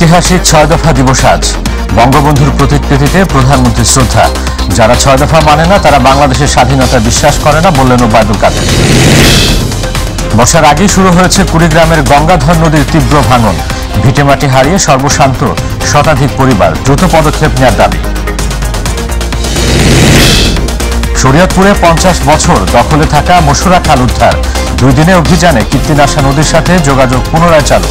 ঐতিহাসিক ৬ দফা দিবস আজ। বঙ্গবন্ধুর প্রতিকৃতিতে প্রধানমন্ত্রীর শ্রদ্ধা। যারা ৬ দফা মানে না তারা বাংলাদেশের স্বাধীনতা বিশ্বাস করে না বললেন ওবায়দুল কাদের। বর্ষার আগেই শুরু হয়েছে কুড়িগ্রামের গঙ্গাধর নদীর তীব্র ভাঙন। ভিটেমাটি হারিয়ে সর্বশান্ত শতাধিক পরিবার, দ্রুত পদক্ষেপ নেওয়ার দাবি। শরীয়তপুরে ৫০ বছর দখলে থাকা মশুরা খাল উদ্ধার। ২ দিনের অভিযানে কীর্তিনাশা নদীর সাথে যোগাযোগ পুনরায় চালু।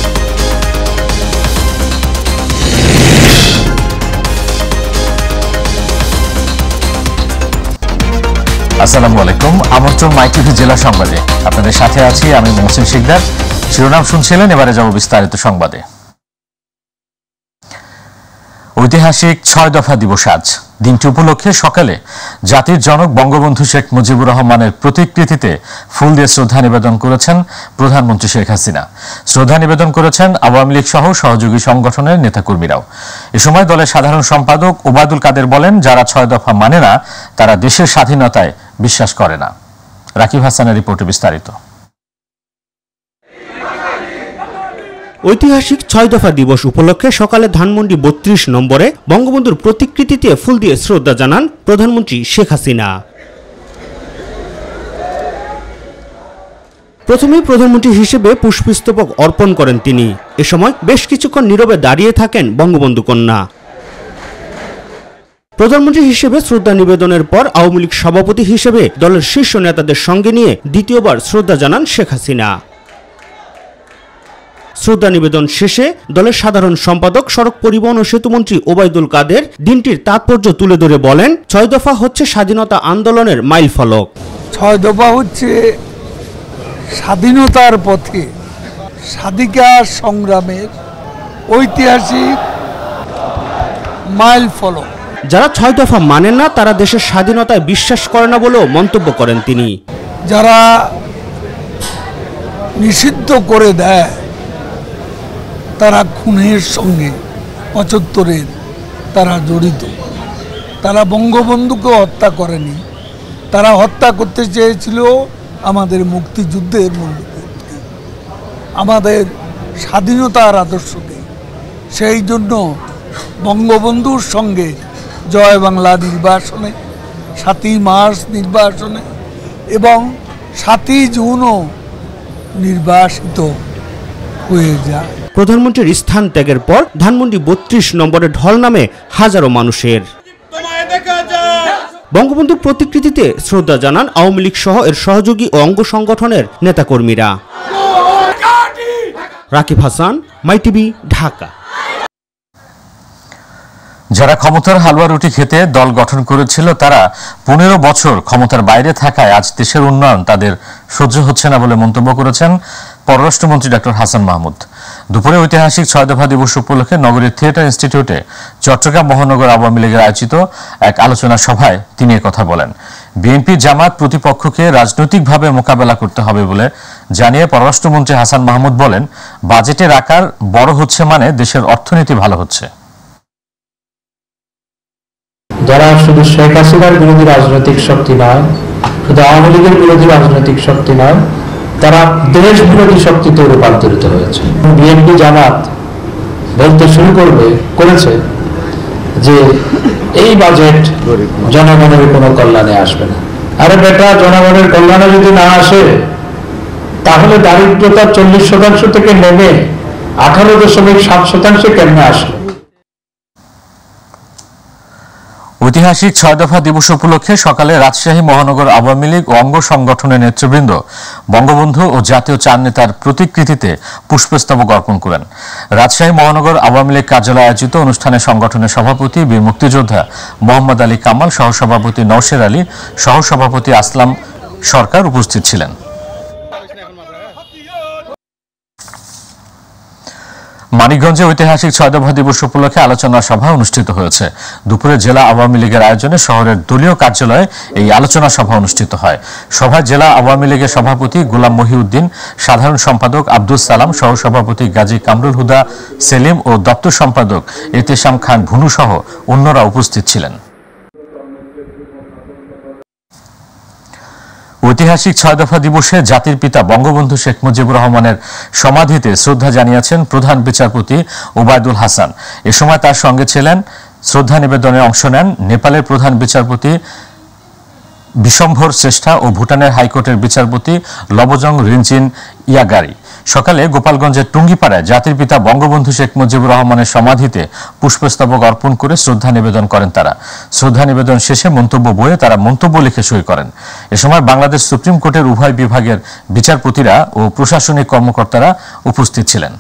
আসসালামু আলাইকুম, আমন্ত্রণ মাই টিভি জেলা সংবাদে। আপনাদের সাথে আছি আমি মহসিন শিকদার। শিরোনাম শুনছিলেন, এবারে যাব বিস্তারিত সংবাদে। ঐতিহাসিক ৬ দফা দিবস আজ। দিনটি উপলক্ষে সকালে জাতির জনক বঙ্গবন্ধু শেখ মুজিবুর রহমানের প্রতিকৃতিতে ফুল দিয়ে শ্রদ্ধা নিবেদন করেছেন প্রধানমন্ত্রী শেখ হাসিনা। শ্রদ্ধা নিবেদন করেছেন আওয়ামী লীগ সহ সহযোগী সংগঠনের নেতাকর্মীরাও। এ সময় দলের সাধারণ সম্পাদক ওবায়দুল কাদের বলেন, যারা ৬ দফা মানে না তারা দেশের স্বাধীনতায় বিশ্বাস করে না। রাকিব হাসানের রিপোর্টে বিস্তারিত। ঐতিহাসিক ৬ দফা দিবস উপলক্ষে সকালে ধানমন্ডি ৩২ নম্বরে বঙ্গবন্ধুর প্রতিকৃতিতে ফুল দিয়ে শ্রদ্ধা জানান প্রধানমন্ত্রী শেখ হাসিনা। প্রথমেই প্রধানমন্ত্রী হিসেবে পুষ্পস্তবক অর্পণ করেন তিনি। এ সময় বেশ কিছুক্ষণ নীরবে দাঁড়িয়ে থাকেন বঙ্গবন্ধু কন্যা। প্রধানমন্ত্রী হিসেবে শ্রদ্ধা নিবেদনের পর আওয়ামী লীগ সভাপতি হিসেবে দলের শীর্ষ নেতাদের সঙ্গে নিয়ে দ্বিতীয়বার শ্রদ্ধা জানান শেখ হাসিনা। শ্রদ্ধা নিবেদন শেষে দলের সাধারণ সম্পাদক সড়ক পরিবহন ও সেতুমন্ত্রী ওবায়দুল কাদের দিনটির তাৎপর্য তুলে ধরে বলেন, ৬ দফা হচ্ছে স্বাধীনতা আন্দোলনের মাইল ফলক। ৬ দফা হচ্ছে স্বাধীনতার পথে স্বাধিকার সংগ্রামের ঐতিহাসিক মাইল ফলক। যারা ৬ দফা মানেন না তারা দেশের স্বাধীনতায় বিশ্বাস করে না বলেও মন্তব্য করেন তিনি। যারা নিষিদ্ধ করে দেয় তারা খুনের সঙ্গে ৭৫-এর তারা জড়িত। তারা বঙ্গবন্ধুকে হত্যা করেনি, তারা হত্যা করতে চেয়েছিল আমাদের মুক্তিযুদ্ধের মূল্যবোধকে, আমাদের স্বাধীনতার আদর্শকে। সেই জন্য বঙ্গবন্ধুর সঙ্গে জয় বাংলা নির্বাসনে, ৭ই মার্চ নির্বাসনে এবং ৭ই জুনও নির্বাসিত হয়ে যায়। প্রধানমন্ত্রীর স্থান ত্যাগের পর ধানমন্ডি ৩২ নম্বরে ঢল নামে হাজারো মানুষের। বঙ্গবন্ধুর প্রতিকৃতিতে শ্রদ্ধা জানান আওয়ামী লীগ সহ এর সহযোগী ও অঙ্গ সংগঠনের নেতাকর্মীরা। রাকিব হাসান, মাই টিভি, ঢাকা। যারা ক্ষমতার হালুয়া রুটি খেতে দল গঠন করেছিল তারা ১৫ বছর ক্ষমতার বাইরে থাকায় আজ দেশের উন্নয়ন তাদের সহ্য হচ্ছে না বলে মন্তব্য করেছেন পররাষ্ট্রমন্ত্রী ডক্টর হাসান মাহমুদ। দুপুরে ঐতিহাসিক ৬ দফা দিবস উপলক্ষে নগরীর থিয়েটার ইনস্টিটিউটে চট্টগ্রাম মহানগর আওয়ামী লীগের আয়োজিত এক আলোচনা সভায় তিনি কথা বলেন। বিএনপি জামাত প্রতিপক্ষকে রাজনৈতিকভাবে মোকাবেলা করতে হবে বলে জানিয়ে পররাষ্ট্রমন্ত্রী হাসান মাহমুদ বলেন, বাজেটের আকার বড় হচ্ছে মানে দেশের অর্থনীতি ভালো হচ্ছে। যারা শুধু শেখ হাসিনার বিরোধী রাজনৈতিক শক্তি নয়, শুধু আওয়ামী লীগের বিরোধী রাজনৈতিক শক্তি নয়, তারা দেশ বিরোধী শক্তিতে রূপান্তরিত হয়েছে। বিএনপি জামাত বলতে শুরু করেছে যে এই বাজেট জনগণের কোনো কল্যাণে আসবে না। আরে বেটা, জনগণের কল্যাণে যদি না আসে তাহলে দারিদ্রতা ৪০% থেকে নেমে 18.7% কেমনে আসবে? ঐতিহাসিক ৬ দফা দিবস উপলক্ষে সকালে রাজশাহী মহানগর আওয়ামী লীগ ও অঙ্গ সংগঠনের নেতৃবৃন্দ বঙ্গবন্ধু ও জাতীয় চার নেতার প্রতিকৃতিতে পুষ্পস্তবক অর্পণ করেন। রাজশাহী মহানগর আওয়ামী লীগ কার্যালয়ে আয়োজিত অনুষ্ঠানে সংগঠনের সভাপতি বীর মুক্তিযোদ্ধা মোহাম্মদ আলী কামাল, সহসভাপতি নওশের আলী, সহসভাপতি আসলাম সরকার উপস্থিত ছিলেন। মানিকগঞ্জে ঐতিহাসিক ৬ দফা দিবস উপলক্ষে আলোচনা সভা অনুষ্ঠিত হয়েছে। দুপুরে জেলা আওয়ামী লীগের আয়োজনে শহরের দলীয় কার্যালয়ে এই আলোচনা সভা অনুষ্ঠিত হয়। সভায় জেলা আওয়ামী লীগের সভাপতি গোলাম মহিউদ্দিন, সাধারণ সম্পাদক আব্দুল সালাম, সহসভাপতি গাজী কামরুল হুদা সেলিম ও দপ্তর সম্পাদক এতেশাম খান ভুনু সহ অন্যরা উপস্থিত ছিলেন। ঐতিহাসিক 6 দফা দিবসে জাতির পিতা বঙ্গবন্ধু শেখ মুজিবুর রহমানের সমাধিতে শ্রদ্ধা জানিয়েছেন প্রধান বিচারপতি ওবায়দুল হাসান। এ সময় তার সঙ্গে ছিলেন শ্রদ্ধা নিবেদনে অংশ নেন নেপালের প্রধান বিচারপতি বিশম্ভর শ্রেষ্ঠা ও ভুটানের হাইকোর্টের বিচারপতি লবজং রিনচিন ইয়াগারি। সকালে গোপালগঞ্জের টুঙ্গিপাড়ায় জাতির পিতা বঙ্গবন্ধু শেখ মুজিবুর রহমানের সমাধিতে পুষ্পস্তবক অর্পণ করে শ্রদ্ধা নিবেদন করেন তারা। শ্রদ্ধা নিবেদন শেষে মন্তব্য বইয়ে তারা মন্তব্য লিখে সই করেন। এ সময় বাংলাদেশ সুপ্রিম কোর্টের উভয় বিভাগের বিচারপতিরা ও প্রশাসনিক কর্মকর্তারা উপস্থিত ছিলেন।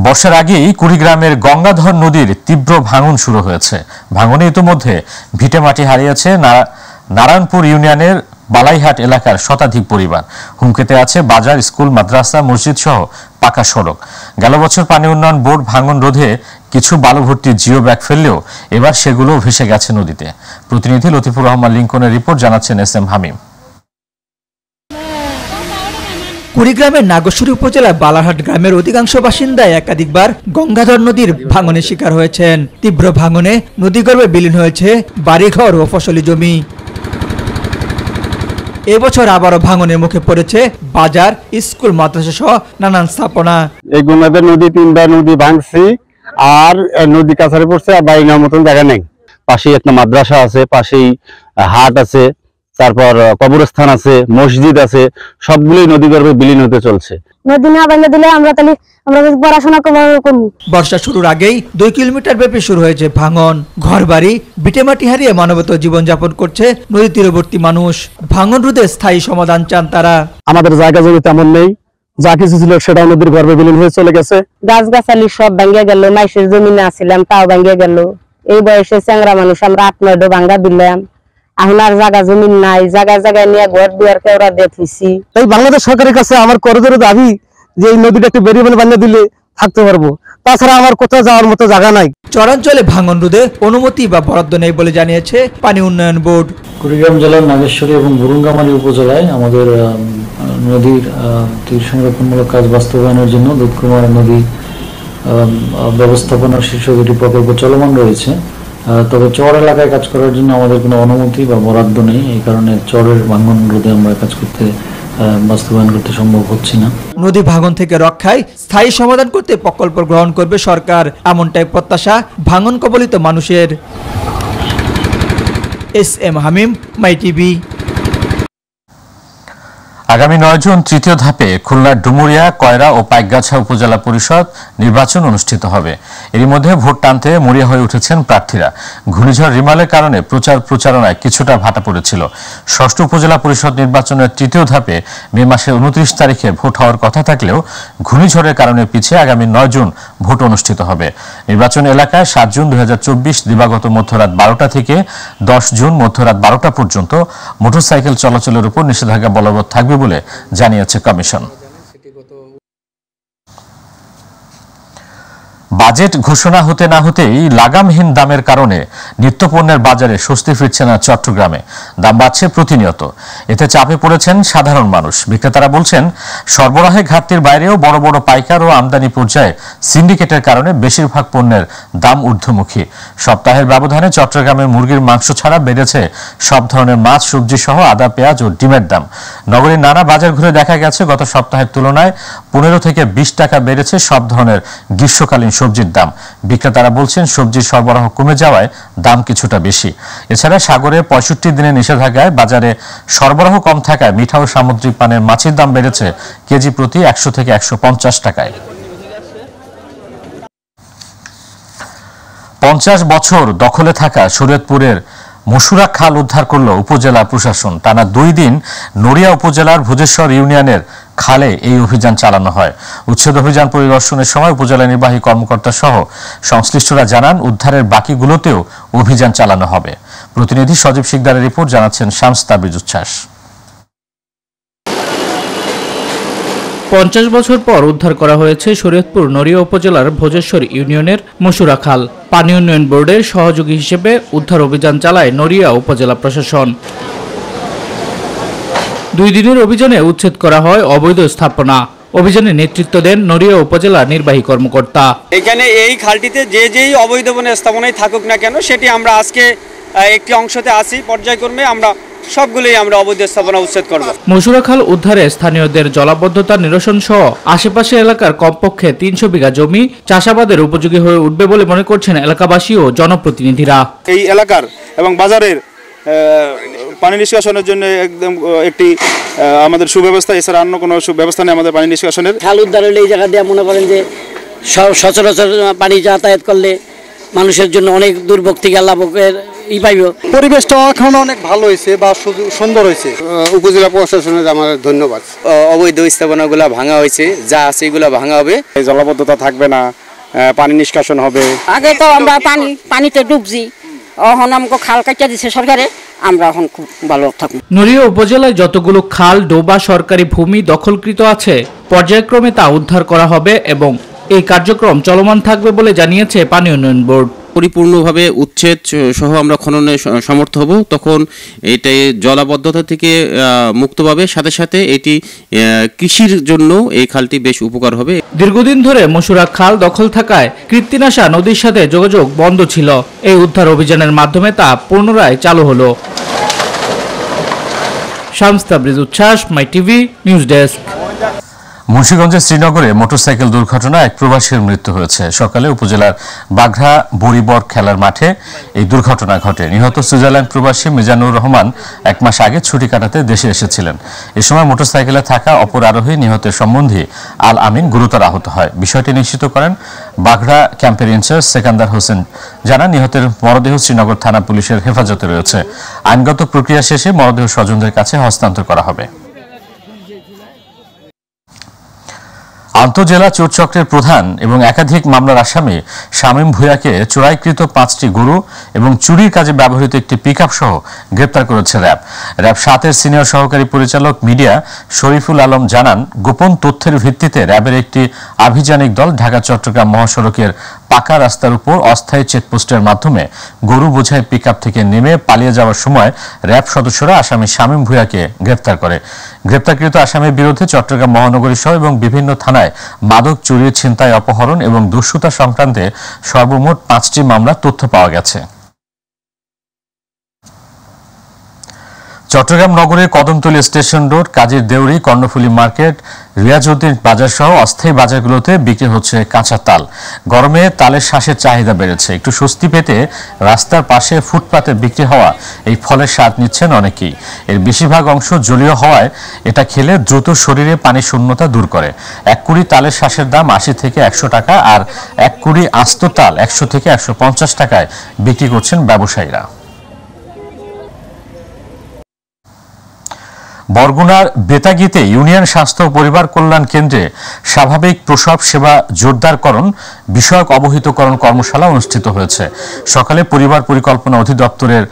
বর্ষার আগেই কুড়িগ্রামের গঙ্গাধর নদীর তীব্র ভাঙন শুরু হয়েছে। ভাঙনে ইতিমধ্যে ভিটেমাটি হারিয়েছে নারায়ণপুর ইউনিয়নের বালাইহাট এলাকার শতাধিক পরিবার। হুমকিতে আছে বাজার, স্কুল, মাদ্রাসা, মসজিদ সহ পাকা সড়ক। গেল বছর পানি উন্নয়ন বোর্ড ভাঙন রোধে কিছু বালু ভর্তি জিও ব্যাগ ফেললেও এবার সেগুলো ভেসে গেছে নদীতে। প্রতিনিধি লতিফুর রহমান লিঙ্কনের রিপোর্ট, জানাচ্ছেন SM হামিম। কুড়িগ্রামের নাগেশ্বরী উপজেলার বালারহাট গ্রামের অধিকাংশ বাসিন্দায় একাধিকবার গঙ্গাধর নদীর ভাঙনের শিকার হয়েছেন। তীব্র ভাঙনে নদীগর্ভে বিলীন হয়েছে বাড়িঘর ও ফসলি জমি। এবছর আবারও ভাঙনের মুখে পড়েছে বাজার, স্কুল, মাদ্রাসা সহ নানান স্থাপনা। এই গঙ্গাধর নদী 3টা নদী ভাঙছি, আর নদী কাছারে পড়ছে, আর বাড়ি নেওয়ার মতন জায়গা নেই। পাশেই একটা মাদ্রাসা আছে, পাশেই হাট আছে, তারপর কবরস্থান আছে, মসজিদ আছে, সবগুলোই নদীগর্ভে বিলীন হতে চলছে। নদী না ভেঙে দিলে আমরা পড়াশোনা করব। বর্ষা শুরুর আগেই 2 কিলোমিটার ব্যাপী শুরু হয়েছে ভাঙন। ঘরবাড়ি, ভিটেমাটি হারিয়ে মানবত জীবনযাপন করছে নদী তীরবর্তী মানুষ। ভাঙন রোধে স্থায়ী সমাধান চান তারা। আমাদের জায়গা জমি তেমন নেই, যা কিছু ছিল সেটাও নদীর গর্ভে বিলীন হয়ে চলে গেছে। গাছগাছালি সব ভেঙে গেল, মাইসের জমি না ছিলাম তাও ভেঙে গেল। এই বয়সে চ্যাংরা মানুষ আমরা 8-9 ভাঙা দিলাম। এখন আর জায়গা জমি নাই, জায়গায় জায়গায় নিয়ে ঘর দুয়ার কেওড়া দিয়ে থুইছি। তাই বাংলাদেশ সরকারের কাছে আমার করজোরে দাবি যে এই নদীটা একটু বেরিয়ে বানিয়ে দিলে থাকতে পারবো, তাছাড়া আমার কোথাও যাওয়ার মতো জায়গা নাই। চরাঞ্চলে ভাঙন রোধে অনুমতি বা বরাদ্দ নেই বলে জানিয়েছে পানি উন্নয়ন বোর্ড। কুড়িগ্রাম জেলার নাগেশ্বরী এবং বুরুঙ্গামারী উপজেলায় আমাদের নদীর তীর সংরক্ষণমূলক কাজ বাস্তবায়নের জন্য দুধকুমার নদী ব্যবস্থাপনার শীর্ষ 2টি প্রকল্প চলমান রয়েছে। তবে চর এলাকায় কাজ করার জন্য আমাদের কোনো অনুমতি বা বরাদ্দ নেই। এই কারণে চরের ভাঙন রোধে আমরা কাজ করতে বাস্তবায়ন করতে সম্ভব হচ্ছে না। নদী ভাঙন থেকে রক্ষায় স্থায়ী সমাধান করতে প্রকল্প গ্রহণ করবে সরকার, এমনটাই প্রত্যাশা ভাঙন কবলিত মানুষের। SM হামিম, মাই টিভি। আগামী 9 জুন তৃতীয় ধাপে খুলনার ডুমুরিয়া, কয়রা ও পাইকগাছা উপজেলা পরিষদ নির্বাচন অনুষ্ঠিত হবে। এরই মধ্যে ভোট টানতে মরিয়া হয়ে উঠেছেন প্রার্থীরা। ঘূর্ণিঝড় রিমালের কারণে প্রচারণায় কিছুটা ভাটা পড়েছিল। 6ষ্ঠ উপজেলা পরিষদ নির্বাচনের তৃতীয় ধাপে মে মাসের 29 তারিখে ভোট হওয়ার কথা থাকলেও ঘূর্ণিঝড়ের কারণে পিছিয়ে আগামী 9 জুন ভোট অনুষ্ঠিত হবে। নির্বাচন এলাকায় 7 জুন 2024 দিবাগত মধ্যরাত 12টা থেকে 10 জুন মধ্যরাত 12টা পর্যন্ত মোটরসাইকেল চলাচলের উপর নিষেধাজ্ঞা বলবৎ থাকবে বলে জানিয়েছে কমিশন। বাজেট ঘোষণা হতে না হতেই লাগামহীন দামের কারণে নিত্যপণ্যের বাজারে স্বস্তি ফিরছে না চট্টগ্রামে। দাম বাড়ছে প্রতিনিয়ত, এতে চাপে পড়েছেন সাধারণ মানুষ। বিক্রেতারা বলছেন, সরবরাহে ঘাটতির বাইরেও বড় বড় পাইকার ও আমদানি পর্যায়ে সিন্ডিকেটের কারণে বেশিরভাগ পণ্যের দাম ঊর্ধ্বমুখী। সপ্তাহের ব্যবধানে চট্টগ্রামের মুরগির মাংস ছাড়া বেড়েছে সব ধরনের মাছ, সবজি সহ আদা, পেঁয়াজ ও ডিমের দাম। নগরীর নানা বাজার ঘুরে দেখা গেছে গত সপ্তাহের তুলনায় 15 থেকে 20 টাকা বেড়েছে সব ধরনের গ্রীষ্মকালীন সবজির দাম। বিক্রেতারা বলছেন, সবজির সরবরাহ কমে যাওয়ায় দাম কিছুটা বেশি। এছাড়া সাগরে 65 দিনের নিষেধাজ্ঞায় বাজারে সরবরাহ কম থাকায় মিঠা ও সামুদ্রিক পানের মাছের দাম বেড়েছে কেজি প্রতি 100 থেকে 150 টাকায়। 50 বছর দখলে থাকা শরীয়তপুরের মশুরা খাল উদ্ধার করল উপজেলা প্রশাসন। টানা 2 দিন নড়িয়া উপজেলার ভোজেশ্বর ইউনিয়নের খালে এই অভিযান চালানো হয়। উচ্ছেদ অভিযান পরিদর্শনের সময় উপজেলা নির্বাহী কর্মকর্তা সহ সংশ্লিষ্টরা জানান, উদ্ধারের বাকিগুলোতেও অভিযান চালানো হবে। প্রতিনিধি সজীব শিকদারের রিপোর্ট, জানাচ্ছেন শামস তাবরিজ উচ্ছ্বাস। 50 বছর পর উদ্ধার করা হয়েছে শরীয়তপুর নড়িয়া উপজেলার ভোজেশ্বর ইউনিয়নের মশুরা খাল। পানি উন্নয়ন বোর্ডের সহযোগী হিসেবে উদ্ধার অভিযান চালায় নড়িয়া উপজেলা প্রশাসন। 2 দিনের অভিযানে উচ্ছেদ করা হয় অবৈধ স্থাপনা। অভিযানে নেতৃত্ব দেন নড়িয়া উপজেলা নির্বাহী কর্মকর্তা। এখানে এই খালটিতে যেই অবৈধ স্থাপনায় থাকুক না কেন, সেটি আমরা আজকে একটি অংশতে আসি, পর্যায়ক্রমে আমরা সবগুলোই আমরা অবৈধ স্থাপনা উচ্ছেদ করব। মসুরা খাল উদ্ধারে স্থানীয়দের জলাবদ্ধতা নিরসন সহ আশেপাশে এলাকার কমপক্ষে 300 বিঘা জমি চাষাবাদের উপযোগী হয়ে উঠবে বলে মনে করছেন এলাকাবাসী ও জনপ্রতিনিধিরা। এই এলাকার এবং বাজারের পানি নিষ্কাশনের জন্য একদম একটি আমাদের সুব্যবস্থা, এছাড়া অন্য কোনো সুব্যবস্থা নেই আমাদের পানি নিষ্কাশনের। খাল উদ্ধার হলে এই জায়গা দিয়ে মনে করেন যে সচরাচর পানি যাতায়াত করলে মানুষের জন্য অনেক দুর্ভোগ থেকে লাভের পাইব। পরিবেশটা এখন অনেক ভালো হয়েছে বা সুন্দর হয়েছে। উপজেলা প্রশাসনের আমাদের ধন্যবাদ। অবৈধ স্থাপনাগুলো ভাঙা হয়েছে, যা আছে এগুলো ভাঙা হবে, জলাবদ্ধতা থাকবে না, পানি নিষ্কাশন হবে। আগে তো আমরা পানিতে ডুবছি, এখন আমাকে খাল কাটিয়ে দিচ্ছে সরকারে, আমরা এখন খুব ভালো থাকবো। নড়িয়া উপজেলায় যতগুলো খাল ডোবা সরকারি ভূমি দখলকৃত আছে পর্যায়ক্রমে তা উদ্ধার করা হবে এবং এই কার্যক্রম চলমান থাকবে বলে জানিয়েছে পানি উন্নয়ন বোর্ড। পরিপূর্ণভাবে উচ্ছেদ সহ আমরা খননে সমর্থ হব, তখন এটাই জলাবদ্ধতা থেকে মুক্ত পাবে, সাথে সাথে এটি কৃষির জন্য এই খালটি বেশ উপকার হবে। দীর্ঘদিন ধরে মসুরা খাল দখল থাকায় কৃত্তিনাশা নদীর সাথে যোগাযোগ বন্ধ ছিল। এই উদ্ধার অভিযানের মাধ্যমে তা পুনরায় চালু হলো। শামস তাবরিজ উচ্ছ্বাস, মাই টিভি নিউজ ডেস্ক। মুন্সিগঞ্জের শ্রীনগরে মোটরসাইকেল দুর্ঘটনায় এক প্রবাসীর মৃত্যু হয়েছে। সকালে উপজেলার বাঘরা বড়িবর খেলার মাঠে এই দুর্ঘটনা ঘটে। নিহত সুইজারল্যান্ড প্রবাসী মিজানুর রহমান 1 মাস আগে ছুটি কাটাতে দেশে এসেছিলেন। এ সময় মোটরসাইকেলে থাকা অপর আরোহী নিহতের সম্বন্ধী আল আমিন গুরুতর আহত হয়। বিষয়টি নিশ্চিত করেন বাঘরা ক্যাম্পের ইনচার্জ সেকান্দার হোসেন। জানান, নিহতের মরদেহ শ্রীনগর থানা পুলিশের হেফাজতে রয়েছে। আইনগত প্রক্রিয়া শেষে মরদেহ স্বজনদের কাছে হস্তান্তর করা হবে। আন্তঃজেলা চোর চক্রের প্রধান এবং একাধিক মামলার আসামি শামীম ভূঁইয়াকে চোরাইকৃত 5টি গরু এবং চুরির কাজে ব্যবহৃত একটি পিকআপ সহ গ্রেপ্তার করেছে র্যাব 7-এর সিনিয়র সহকারী পরিচালক মিডিয়া শরীফুল আলম জানান, গোপন তথ্যের ভিত্তিতে র্যাবের একটি আভিযানিক দল ঢাকা চট্টগ্রাম মহাসড়কের পাকা রাস্তার উপর অস্থায়ী চেকপোস্টের মাধ্যমে গরু বোঝাই পিকআপ থেকে নেমে পালিয়ে যাওয়ার সময় র্যাব সদস্যরা আসামি শামীম ভূঁইয়াকে গ্রেপ্তার করে। গ্রেপ্তারকৃত আসামির বিরুদ্ধে চট্টগ্রাম মহানগরী সহ এবং বিভিন্ন থানায় মাদক চুরি, ছিনতাই, অপহরণ এবং দস্যুতা সংক্রান্তে সর্বমোট 5টি মামলার তথ্য পাওয়া গেছে। চট্টগ্রাম নগরের কদমতলী স্টেশন রোড, কাজীর দেউরি, কর্ণফুলী মার্কেট, রিয়াজউদ্দিন বাজার সহ অস্থায়ী বাজারগুলোতে বিক্রি হচ্ছে কাঁচা তাল। গরমে তালের শ্বাসের চাহিদা বেড়েছে। একটু স্বস্তি পেতে রাস্তার পাশে ফুটপাতে বিক্রি হওয়া এই ফলের স্বাদ নিচ্ছেন অনেকেই। এর বেশিরভাগ অংশ জলীয় হওয়ায় এটা খেলে দ্রুত শরীরে পানি শূন্যতা দূর করে। 1 কুড়ি তালের শ্বাসের দাম 80 থেকে 100 টাকা, আর 1 কুড়ি আস্ত তাল 100 থেকে 150 টাকায় বিক্রি করছেন ব্যবসায়ীরা। বরগুনার বেতাগীতে ইউনিয়ন স্বাস্থ্য ও পরিবার কল্যাণ কেন্দ্রে স্বাভাবিক প্রসব সেবা জোরদারকরণ বিষয়ক অবহিতকরণ কর্মশালা অনুষ্ঠিত হয়েছে। সকালে পরিবার পরিকল্পনা অধিদপ্তরের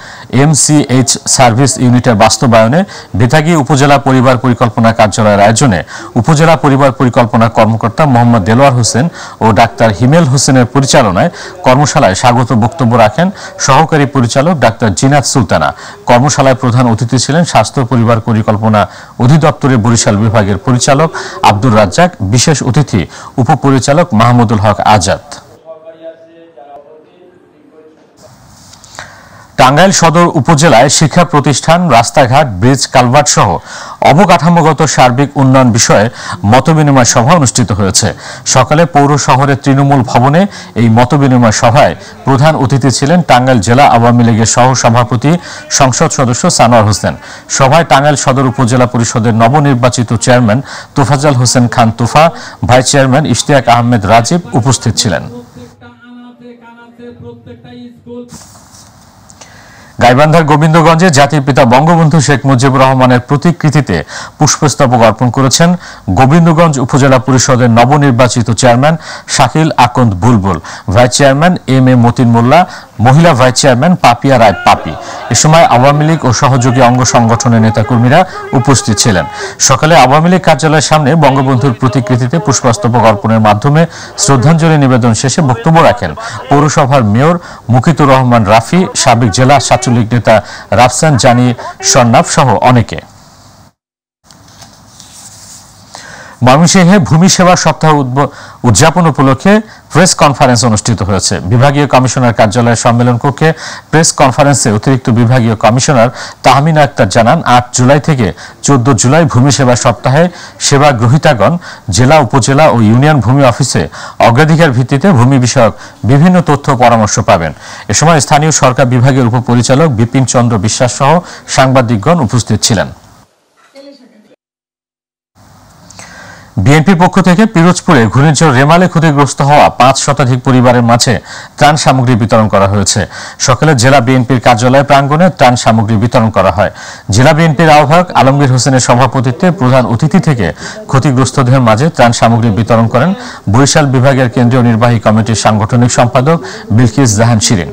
MCH সার্ভিস ইউনিটের বাস্তবায়নে বেতাগী উপজেলা পরিবার পরিকল্পনা কার্যালয়ের আয়োজনে উপজেলা পরিবার পরিকল্পনা কর্মকর্তা মোহাম্মদ দেলোয়ার হোসেন ও ডাক্তার হিমেল হোসেনের পরিচালনায় কর্মশালায় স্বাগত বক্তব্য রাখেন সহকারী পরিচালক ডাক্তার জিনাত সুলতানা। কর্মশালায় প্রধান অতিথি ছিলেন স্বাস্থ্য পরিবার পরিকল্পনা অধিদপ্তরের বরিশাল বিভাগের পরিচালক আব্দুর রাজ্জাক, বিশেষ অতিথি উপপরিচালক মাহমুদুল হক আজাদ। টাঙ্গাইল সদর উপজেলায় শিক্ষা প্রতিষ্ঠান, রাস্তাঘাট, ব্রিজ, কালভার্ট সহ অবকাঠামোগত সার্বিক উন্নয়ন বিষয়ে মতবিনিময় সভা অনুষ্ঠিত হয়েছে। সকালে পৌর শহরের তৃণমূল ভবনে এই মতবিনিময় সভায় প্রধান অতিথি ছিলেন টাঙ্গাইল জেলা আওয়ামী লীগের সহ সভাপতি সংসদ সদস্য সানোয়ার হোসেন। সভায় টাঙ্গাইল সদর উপজেলা পরিষদের নবনির্বাচিত চেয়ারম্যান তোফাজ্জল হোসেন খান তোফা, ভাইস চেয়ারম্যান ইশতিয়াক আহমেদ রাজীব উপস্থিত ছিলেন। গাইবান্ধার গোবিন্দগঞ্জে জাতির পিতা বঙ্গবন্ধু শেখ মুজিবুর রহমানের প্রতিকৃতিতে পুষ্পস্তবক অর্পণ করেছেন গোবিন্দগঞ্জ উপজেলা পরিষদের নবনির্বাচিত চেয়ারম্যান শাকিল আকন্দ বুলবুল, ভাইস চেয়ারম্যান MA মতিন মোল্লা, মহিলা ভাইস চেয়ারম্যান পাপিয়া রায় পাপি। এ সময় আওয়ামী লীগ ও সহযোগী অঙ্গ সংগঠনের নেতাকর্মীরা উপস্থিত ছিলেন। সকালে আওয়ামী লীগ কার্যালয়ের সামনে বঙ্গবন্ধুর প্রতিকৃতিতে পুষ্পস্তবক অর্পণের মাধ্যমে শ্রদ্ধাঞ্জলি নিবেদন শেষে বক্তব্য রাখেন পৌরসভার মেয়র মুকিতুর রহমান রাফি, সাবেক জেলা ছাত্রলীগ নেতা রাফসান জানি সন্নাফ সহ অনেকে। ময়মনসিংহে ভূমি সেবা সপ্তাহ উদযাপন উপলক্ষে প্রেস কনফারেন্স অনুষ্ঠিত হয়েছে। বিভাগীয় কমিশনার কার্যালয়ের সম্মেলন কক্ষে প্রেস কনফারেন্সে অতিরিক্ত বিভাগীয় কমিশনার তাহমিনা আক্তার জানান, 8 জুলাই থেকে 14 জুলাই ভূমি সেবা সপ্তাহে সেবা গ্রহীতাগণ জেলা, উপজেলা ও ইউনিয়ন ভূমি অফিসে অগ্রাধিকার ভিত্তিতে ভূমি বিষয়ক বিভিন্ন তথ্য পরামর্শ পাবেন। এ সময় স্থানীয় সরকার বিভাগের উপপরিচালক বিপিন চন্দ্র বিশ্বাস সহ সাংবাদিকগণ উপস্থিত ছিলেন। বিএনপির পক্ষ থেকে পিরোজপুরে ঘূর্ণিঝড় রেমালে ক্ষতিগ্রস্ত হওয়া 5 শতাধিক পরিবারের মাঝে ত্রাণ সামগ্রী বিতরণ করা হয়েছে। সকালে জেলা বিএনপির কার্যালয় প্রাঙ্গণে ত্রাণ সামগ্রী বিতরণ করা হয়। জেলা বিএনপির আহ্বায়ক আলমগীর হোসেনের সভাপতিত্বে প্রধান অতিথি থেকে ক্ষতিগ্রস্তদের মাঝে ত্রাণ সামগ্রী বিতরণ করেন বরিশাল বিভাগের কেন্দ্রীয় নির্বাহী কমিটির সাংগঠনিক সম্পাদক বিলকিস জাহান শিরিন।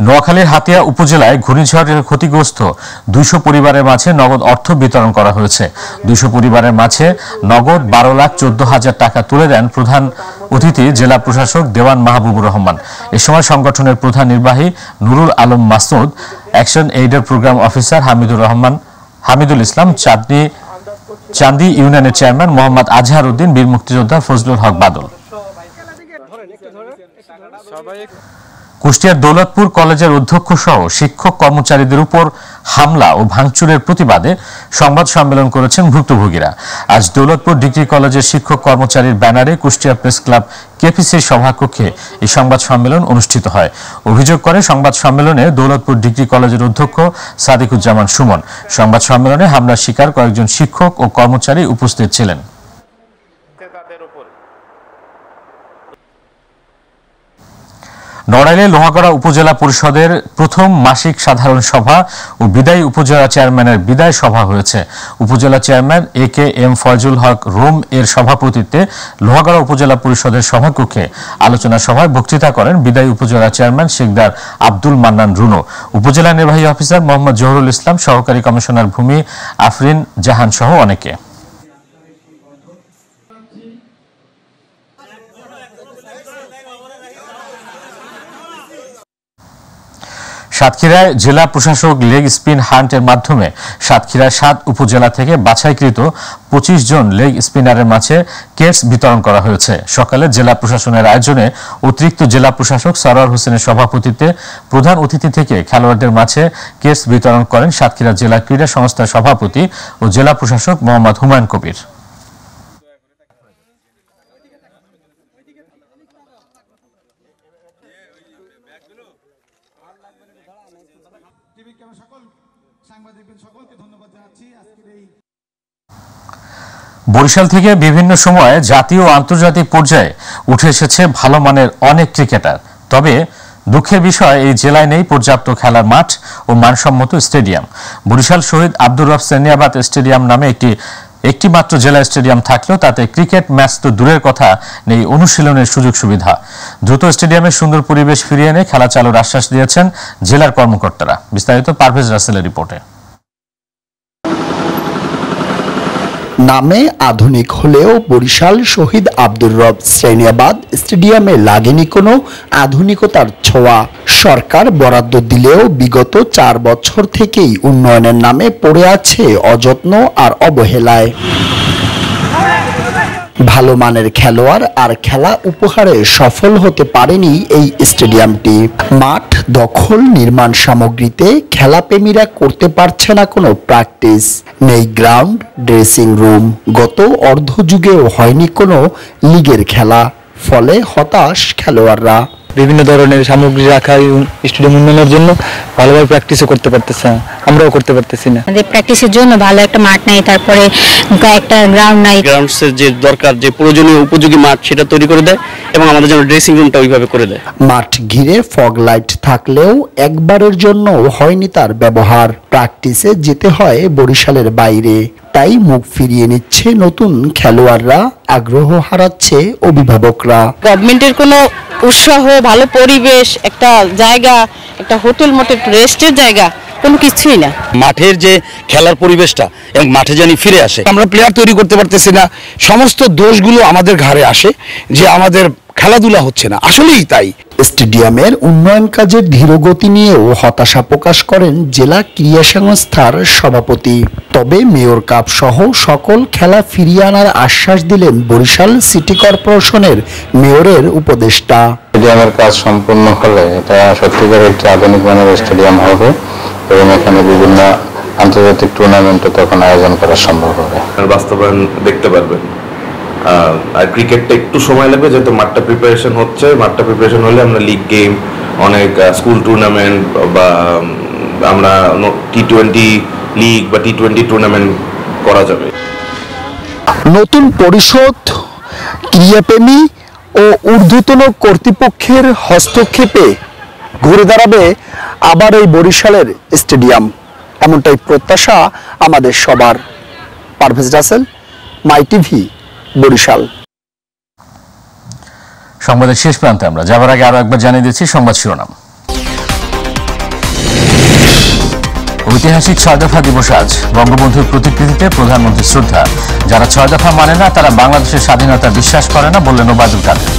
নোয়াখালীর হাতিয়া উপজেলায় ঘূর্ণিঝড়ের ক্ষতিগ্রস্ত 200 পরিবারের মাঝে নগদ অর্থ বিতরণ করা হয়েছে। 200 পরিবারের মাঝে নগদ 12,14,000 টাকা তুলে দেন প্রধান অতিথি জেলা প্রশাসক দেওয়ান মাহবুবুর রহমান। এ সময় সংগঠনের প্রধান নির্বাহী নুরুল আলম মাসুদ, অ্যাকশন এইডের প্রোগ্রাম অফিসার হামিদুল ইসলাম, চান্দি ইউনিয়নের চেয়ারম্যান মোহাম্মদ আজহার উদ্দিন, বীর মুক্তিযোদ্ধা ফজলুল হক বাদল। কুষ্টিয়ার দৌলতপুর কলেজের অধ্যক্ষ সহ শিক্ষক কর্মচারীদের উপর হামলা ও ভাঙচুরের প্রতিবাদে সংবাদ সম্মেলন করেছেন ভুক্তভোগীরা। আজ দৌলতপুর ডিগ্রি কলেজের শিক্ষক কর্মচারীর ব্যানারে কুষ্টিয়া প্রেস ক্লাব কেপিসির সভাকক্ষে এই সংবাদ সম্মেলন অনুষ্ঠিত হয়। অভিযোগ করে সংবাদ সম্মেলনে দৌলতপুর ডিগ্রি কলেজের অধ্যক্ষ সাদিকুজ্জামান সুমন। সংবাদ সম্মেলনে হামলার শিকার কয়েকজন শিক্ষক ও কর্মচারী উপস্থিত ছিলেন। নড়াইলে লোহাগড়া উপজেলা পরিষদের প্রথম মাসিক সাধারণ সভা ও বিদায়ী উপজেলা চেয়ারম্যানের বিদায় সভা হয়েছে। উপজেলা চেয়ারম্যান AKM ফয়জুল হক রোম এর সভাপতিত্বে লোহাগড়া উপজেলা পরিষদের সভাকক্ষে আলোচনা সভায় বক্তৃতা করেন বিদায়ী উপজেলা চেয়ারম্যান শেখদার আব্দুল মান্নান রুনো, উপজেলা নির্বাহী অফিসার মোহাম্মদ জহুরুল ইসলাম, সহকারী কমিশনার ভূমি আফরিন জাহান সহ অনেকে। সাতক্ষীরায় জেলা প্রশাসক লেগ স্পিন হান্টের মাধ্যমে সাতক্ষীরায় 7 উপজেলা থেকে বাছাইকৃত 25 জন লেগ স্পিনারের মাঝে কেটস বিতরণ করা হয়েছে। সকালে জেলা প্রশাসনের আয়োজনে অতিরিক্ত জেলা প্রশাসক সরোয়ার হোসেনের সভাপতিত্বে প্রধান অতিথি থেকে খেলোয়াড়দের মাঝে কেটস বিতরণ করেন সাতক্ষীরা জেলা ক্রীড়া সংস্থার সভাপতি ও জেলা প্রশাসক মোহাম্মদ হুমায়ুন কবির। বরিশাল থেকে বিভিন্ন সময়ে জাতীয় ও আন্তর্জাতিক পর্যায়ে উঠে এসেছে ভালো মানের অনেক ক্রিকেটার। তবে দুঃখের বিষয়, এই জেলায় নেই পর্যাপ্ত খেলার মাঠ ও মানসম্মত স্টেডিয়াম। বরিশাল শহীদ আব্দুর রব সেনিয়াবাদ স্টেডিয়াম নামে একটি মাত্র জেলা স্টেডিয়াম থাকলেও তাতে ক্রিকেট ম্যাচ তো দূরের কথা, নেই অনুশীলনের সুযোগ সুবিধা। দ্রুত স্টেডিয়ামের সুন্দর পরিবেশ ফিরিয়ে এনে খেলা চালুর আশ্বাস দিয়েছেন জেলার কর্মকর্তারা। বিস্তারিত পারভেজ রাসেলের রিপোর্টে। নামে আধুনিক হলেও বরিশাল শহীদ আব্দুর রব সেনিয়াবাদ স্টেডিয়ামে লাগেনি কোনো আধুনিকতার ছোঁয়া। সরকার বরাদ্দ দিলেও বিগত 4 বছর থেকেই উন্নয়নের নামে পড়ে আছে অযত্ন আর অবহেলায়। ভালো মানের খেলোয়াড় আর খেলা উপহারে সফল হতে পারেনি এই স্টেডিয়ামটি। মাঠ দখল, নির্মাণ সামগ্রীতে খেলাপ্রেমীরা করতে পারছে না কোনো প্র্যাকটিস, নেই গ্রাউন্ড, ড্রেসিং রুম। গত অর্ধযুগেও হয়নি কোনো লিগের খেলা, ফলে হতাশ খেলোয়াড়রা। বিভিন্ন ধরনের সামগ্রী রাখা স্টেডিয়াম উন্নয়নের জন্য ভালোভাবে প্র্যাকটিসও করতে পারতেছে না, আমরাও করতে পারতেছি না। আমাদের প্র্যাকটিসের জন্য ভালো একটা মাঠ নাই, তারপরে একটা গ্রাউন্ড নাই। গ্রাউন্ডসের যে দরকার, যে প্রয়োজনীয় উপযোগী মাঠ সেটা তৈরি করে দেয় এবং আমাদের জন্য ড্রেসিং রুমটা ওইভাবে করে দেয়। মাঠ ঘিরে ফগ লাইট থাকলেও একবারের জন্য হয়নি তার ব্যবহার। প্র্যাকটিসে যেতে হয় বরিশালের বাইরে, তাই মুখ ফিরিয়ে নিচ্ছে নতুন খেলোয়াড়রা, আগ্রহ হারাচ্ছে অভিভাবকরা। গভর্নমেন্টের কোনো উৎসাহ, ভালো পরিবেশ, একটা জায়গা, একটা হোটেল মোটেল রেস্টের জায়গা কোনো কিছুই না। মাঠের যে খেলার পরিবেশটা এবং মাঠে জানি ফিরে আসে, আমরা প্লেয়ার তৈরি করতে পারতেছি না, সমস্ত দোষগুলো আমাদের ঘাড়ে আসে যে আমাদের খেলাধুলা হচ্ছে না। আসলেই তাই। স্টেডিয়ামের উন্নয়ন কাজের ধীরগতি নিয়েও হতাশা প্রকাশ করেন জেলা ক্রীড়া সংস্থার সভাপতি। তবে মেয়র কাপ সহ সকল খেলা ফিরিয়ে আনার আশ্বাস দিলেন বরিশাল সিটি কর্পোরেশনের মেয়রের উপদেষ্টা। স্টেডিয়ামের কাজ সম্পূর্ণ হলে এটা সত্যিকার একটি আধুনিক মানের স্টেডিয়াম হবে এবং এখানে বিভিন্ন আন্তর্জাতিক টুর্নামেন্টও তখন আয়োজন করা সম্ভব হবে। বাস্তবায়ন দেখতে পারবেন। আর ক্রিকেটটা একটু সময় লাগবে, যেহেতু মাঠটা প্রিপারেশন হচ্ছে। মাঠটা প্রিপারেশন হলে আমরা লিগ গেম, অনেক স্কুল টুর্নামেন্ট বা আমরা T20 লিগ বা T20 টুর্নামেন্ট করা যাবে। নতুন পরিষদ, ক্রীড়াপ্রেমী ও ঊর্ধ্বতন কর্তৃপক্ষের হস্তক্ষেপে ঘুরে দাঁড়াবে আবার এই বরিশালের স্টেডিয়াম, এমনটাই প্রত্যাশা আমাদের সবার। পারভেজ রাসেল, মাই টিভি, বরিশাল। সংবাদের শেষ প্রান্তে আমরা যাবার আগে আরো একবার জানিয়ে দিচ্ছি সংবাদ শিরোনাম। ঐতিহাসিক 6 দফা দিবস আজ। বঙ্গবন্ধুর প্রতিকৃতিতে প্রধানমন্ত্রীর শ্রদ্ধা। যারা 6 দফা মানে না তারা বাংলাদেশের স্বাধীনতা বিশ্বাস করে না বললেন ওবায়দুল কাদের।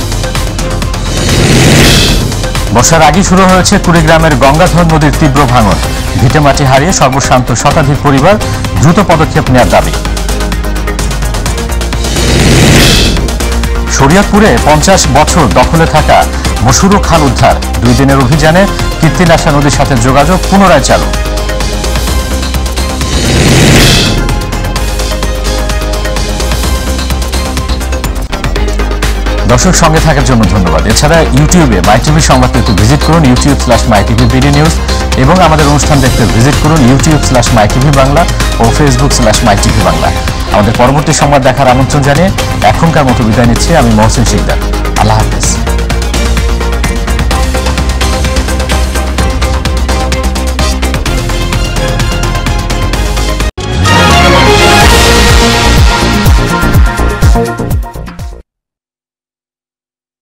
বর্ষার আগেই শুরু হয়েছে কুড়িগ্রামের গঙ্গাধর নদীর তীব্র ভাঙন। ভিটেমাটি হারিয়ে সর্বশান্ত শতাধিক পরিবার, দ্রুত পদক্ষেপ নেওয়ার দাবি। শরীয়তপুরে 50 বছর দখলে থাকা মশুরু খাল উদ্ধার। 2 দিনের অভিযানে কীর্তিনাশা নদীর সাথে যোগাযোগ পুনরায় চালু। দর্শক, সঙ্গে থাকার জন্য ধন্যবাদ। এছাড়া ইউটিউবে মাই টিভি সংবাদ পেতে ভিজিট করুন youtube/mytvbdnews এবং আমাদের অনুষ্ঠান দেখতে ভিজিট করুন youtube/mytvbangla ও facebook/mytvbangla। আমাদের পরবর্তী সংবাদ দেখার আমন্ত্রণ জানিয়ে এখনকার মতো বিদায় নিচ্ছি আমি মহসিন শিকদার। আল্লাহ হাফেজ।